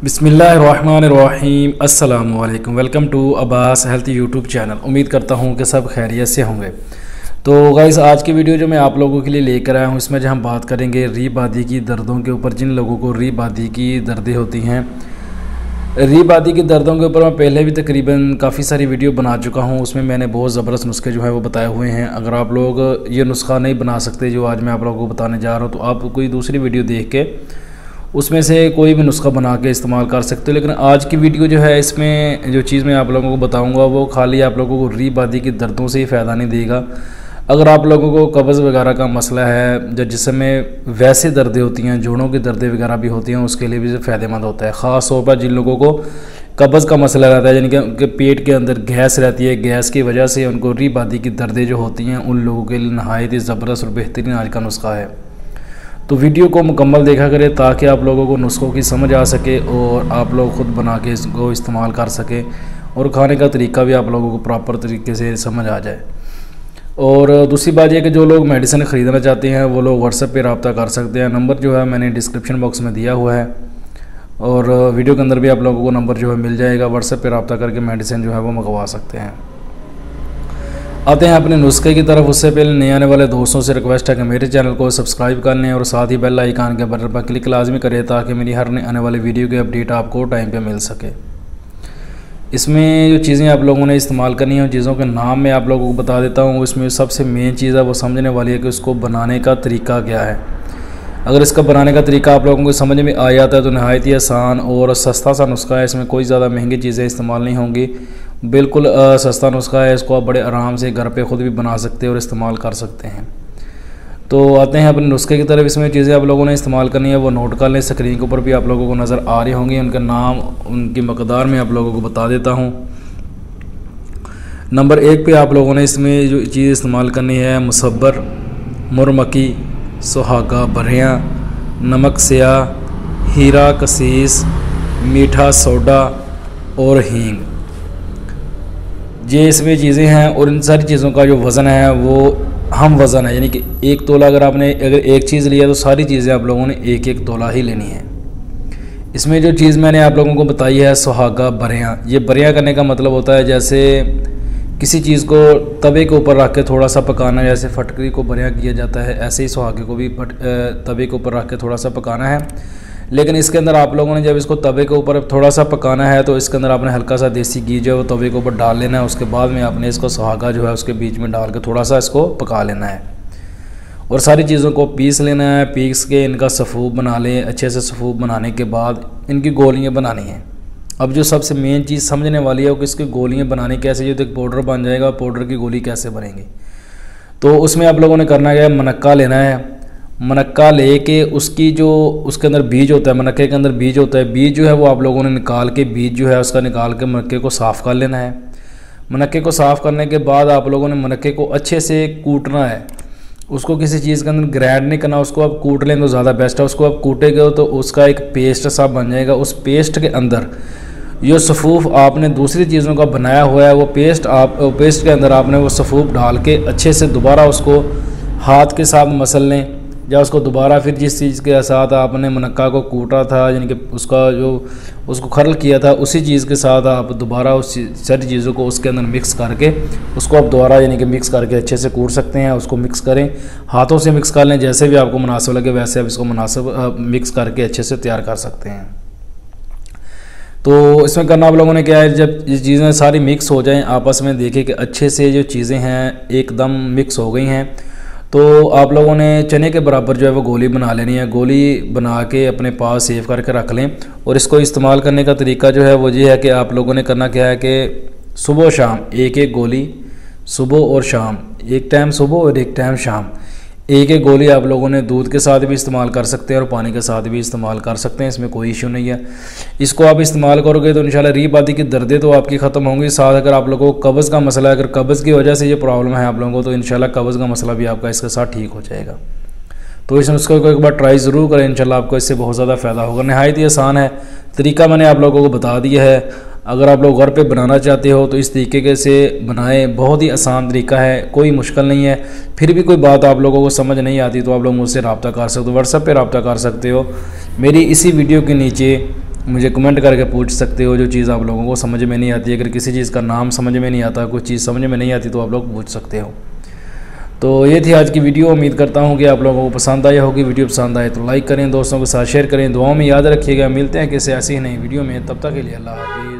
बिस्मिल्लाहिर्रहमानिर्रहीम अस्सलामुअलैकुम। Welcome to Abbas health YouTube channel. उम्मीद करता हूँ कि सब खैरियत से होंगे। तो गाइस, आज की वीडियो जो मैं आप लोगों के लिए लेकर आया हूँ, इसमें जो हम बात करेंगे री बादी की दर्दों के ऊपर। जिन लोगों को री बादी की दर्दें होती हैं, री बादी की दर्दों के ऊपर मैं पहले भी तकरीबन काफ़ी सारी वीडियो बना चुका हूँ। उसमें मैंने बहुत ज़बरदस्त नुस्खे जो है वो बताए हुए हैं। अगर आप लोग ये नुस्खा नहीं बना सकते जो आज मैं आप लोगों को बताने जा रहा हूँ, तो आप कोई दूसरी वीडियो देख के उसमें से कोई भी नुस्खा बना के इस्तेमाल कर सकते हो। लेकिन आज की वीडियो जो है, इसमें जो चीज़ मैं आप लोगों को बताऊंगा वो खाली आप लोगों को री बादी की दर्दों से ही फ़ायदा नहीं देगा। अगर आप लोगों को कब्ज़ वगैरह का मसला है, जो जिसमें वैसे दर्दें होती हैं, जोड़ों की दर्दें वगैरह भी होती हैं, उसके लिए भी फ़ायदेमंद होता है। ख़ास तौर पर जिन लोगों को कब्ज़ का मसला रहता है, यानी कि उनके पेट के अंदर गैस रहती है, गैस की वजह से उनको री बादी की दर्दें जो होती हैं, उन लोगों के लिए नहायत ही ज़बरदस्त और बेहतरीन आज का नुस्खा है। तो वीडियो को मुकम्मल देखा करें ताकि आप लोगों को नुस्खों की समझ आ सके और आप लोग ख़ुद बना के इसको इस्तेमाल कर सकें और खाने का तरीका भी आप लोगों को प्रॉपर तरीके से समझ आ जाए। और दूसरी बात यह कि जो लोग मेडिसिन ख़रीदना चाहते हैं वो लोग व्हाट्सएप पे रब्ता कर सकते हैं। नंबर जो है मैंने डिस्क्रिप्शन बॉक्स में दिया हुआ है और वीडियो के अंदर भी आप लोगों को नंबर जो है मिल जाएगा। व्हाट्सएप पे रब्ता करके मेडिसिन जो है वो मंगवा सकते हैं। आते हैं अपने नुस्खे की तरफ। उससे पहले नए आने वाले दोस्तों से रिक्वेस्ट है कि मेरे चैनल को सब्सक्राइब कर लें और साथ ही बेल आइकन के बटन पर क्लिक लाजमी करें ताकि मेरी हर आने वाली वीडियो की अपडेट आपको टाइम पे मिल सके। इसमें जो चीज़ें आप लोगों ने इस्तेमाल करनी है, उन चीज़ों के नाम मैं आप लोगों को बता देता हूँ। इसमें सबसे मेन चीज़ है वो समझने वाली है कि उसको बनाने का तरीका क्या है। अगर इसका बनाने का तरीका आप लोगों को समझ में आ जाता है तो नहायत ही आसान और सस्ता सा नुस्खा है। इसमें कोई ज़्यादा महंगी चीज़ें इस्तेमाल नहीं होंगी, बिल्कुल सस्ता नुस्खा है। इसको आप बड़े आराम से घर पे ख़ुद भी बना सकते हैं और इस्तेमाल कर सकते हैं। तो आते हैं अपने नुस्खे की तरफ। इसमें चीज़ें आप लोगों ने इस्तेमाल करनी है वो नोट कर लें। स्क्रीन के ऊपर भी आप लोगों को नज़र आ रही होंगी। उनके नाम, उनकी मकदार मैं आप लोगों को बता देता हूँ। नंबर 1 पे आप लोगों ने इसमें जो चीज़ इस्तेमाल करनी है, मुसब्बर, मुरमकी, सुहागा बरियाँ, नमक स्याह, हीरा कसीस, मीठा सोडा और हींग। ये इसमें चीज़ें हैं और इन सारी चीज़ों का जो वज़न है वो हम वज़न है, यानी कि 1 तोला अगर एक चीज़ लिया तो सारी चीज़ें आप लोगों ने 1-1 तोला ही लेनी है। इसमें जो चीज़ मैंने आप लोगों को बताई है सुहागा बरियाँ। ये बरियाँ करने का मतलब होता है जैसे किसी चीज़ को तवे के ऊपर रख के थोड़ा सा पकाना, जैसे फटकरी को बरियाँ किया जाता है, ऐसे ही सुहागे को भी तवे के ऊपर रख के थोड़ा सा पकाना है। लेकिन इसके अंदर आप लोगों ने जब इसको तवे के ऊपर थोड़ा सा पकाना है तो इसके अंदर आपने हल्का सा देसी घी जो है वो तवे के ऊपर डाल लेना है। उसके बाद में आपने इसको सुहागा जो है उसके बीच में डाल के थोड़ा सा इसको पका लेना है और सारी चीज़ों को पीस लेना है। पीस के इनका सफ़ूब बना लें। अच्छे से सफ़ूब बनाने के बाद इनकी गोलियाँ बनानी हैं। अब जो सबसे मेन चीज़ समझने वाली है कि इसकी गोलियाँ बनानी कैसे, जो एक पाउडर बन जाएगा, पाउडर की गोली कैसे बनेगी। तो उसमें आप लोगों ने करना क्या है, मनक्का लेना है। मनक्का लेके उसकी जो उसके अंदर बीज होता है, मनक्के के अंदर बीज होता है, बीज जो है वो आप लोगों ने निकाल के बीज जो है उसका निकाल के मनक्के को साफ़ कर लेना है। मनक्के को साफ़ करने के बाद आप लोगों ने मनक्के को अच्छे से कूटना है। उसको किसी चीज़ के अंदर ग्राइंड नहीं करना, उसको आप कूट लें तो ज़्यादा बेस्ट है। उसको आप कूटेंगे तो उसका एक पेस्ट सा बन जाएगा। उस पेस्ट के अंदर जो सफ़ूफ आपने दूसरी चीज़ों का बनाया हुआ है वो पेस्ट के अंदर आपने वो सफ़ूफ डाल के अच्छे से दोबारा उसको हाथ के साथ मसल लें। या उसको दोबारा फिर जिस चीज़ के साथ आपने मनक्का को कूटा था, यानी कि उसका जो उसको खरल किया था, उसी चीज़ के साथ आप दोबारा उस सारी चीज़ों को उसके अंदर मिक्स करके उसको आप दोबारा यानी कि मिक्स करके अच्छे से कूट सकते हैं। उसको मिक्स करें, हाथों से मिक्स कर लें, जैसे भी आपको मुनासिब लगे वैसे आप इसको मुनासिब मिक्स करके अच्छे से तैयार कर सकते हैं। तो इसमें करना आप लोगों ने क्या है, जब ये चीज़ें सारी मिक्स हो जाएं आपस में, देखें कि अच्छे से जो चीज़ें हैं एकदम मिक्स हो गई हैं, तो आप लोगों ने चने के बराबर जो है वो गोली बना लेनी है। गोली बना के अपने पास सेव करके रख लें। और इसको इस्तेमाल करने का तरीका जो है वो ये है कि आप लोगों ने करना क्या है कि सुबह शाम 1-1 गोली, सुबह और शाम, एक टाइम सुबह और एक टाइम शाम, 1-1 गोली आप लोगों ने दूध के साथ भी इस्तेमाल कर सकते हैं और पानी के साथ भी इस्तेमाल कर सकते हैं। इसमें कोई इशू नहीं है। इसको आप इस्तेमाल करोगे तो इंशाल्लाह री बादी की दर्दें तो आपकी ख़त्म होंगी। साथ अगर आप लोगों को कब्ज़ का मसला है, अगर कब्ज़ की वजह से ये प्रॉब्लम है आप लोगों को, तो इंशाल्लाह कब्ज़ का मसला भी आपका इसके साथ ठीक हो जाएगा। तो इस नुस्खे को एक बार ट्राई ज़रूर करें, इंशाल्लाह आपको इससे बहुत ज़्यादा फ़ायदा होगा। नहायत ही आसान है, तरीका मैंने आप लोगों को बता दिया है। अगर आप लोग घर पे बनाना चाहते हो तो इस तरीके से बनाएं, बहुत ही आसान तरीका है, कोई मुश्किल नहीं है। फिर भी कोई बात आप लोगों को समझ नहीं आती तो आप लोग मुझसे रब्ता कर सकते हो, व्हाट्सएप पे रब्ता कर सकते हो। मेरी इसी वीडियो के नीचे मुझे कमेंट करके पूछ सकते हो जो चीज़ आप लोगों को समझ में नहीं आती। अगर किसी चीज़ का नाम समझ में नहीं आता, कोई चीज़ समझ में नहीं आती तो आप लोग पूछ सकते हो। तो ये थी आज की वीडियो। उम्मीद करता हूँ कि आप लोगों को पसंद आया होगी। वीडियो पसंद आए तो लाइक करें, दोस्तों के साथ शेयर करें, दुआओं में याद रखिएगा। मिलते हैं किसी ऐसी ही नई वीडियो में, तब तक के लिए अल्लाह हाफ़िज़।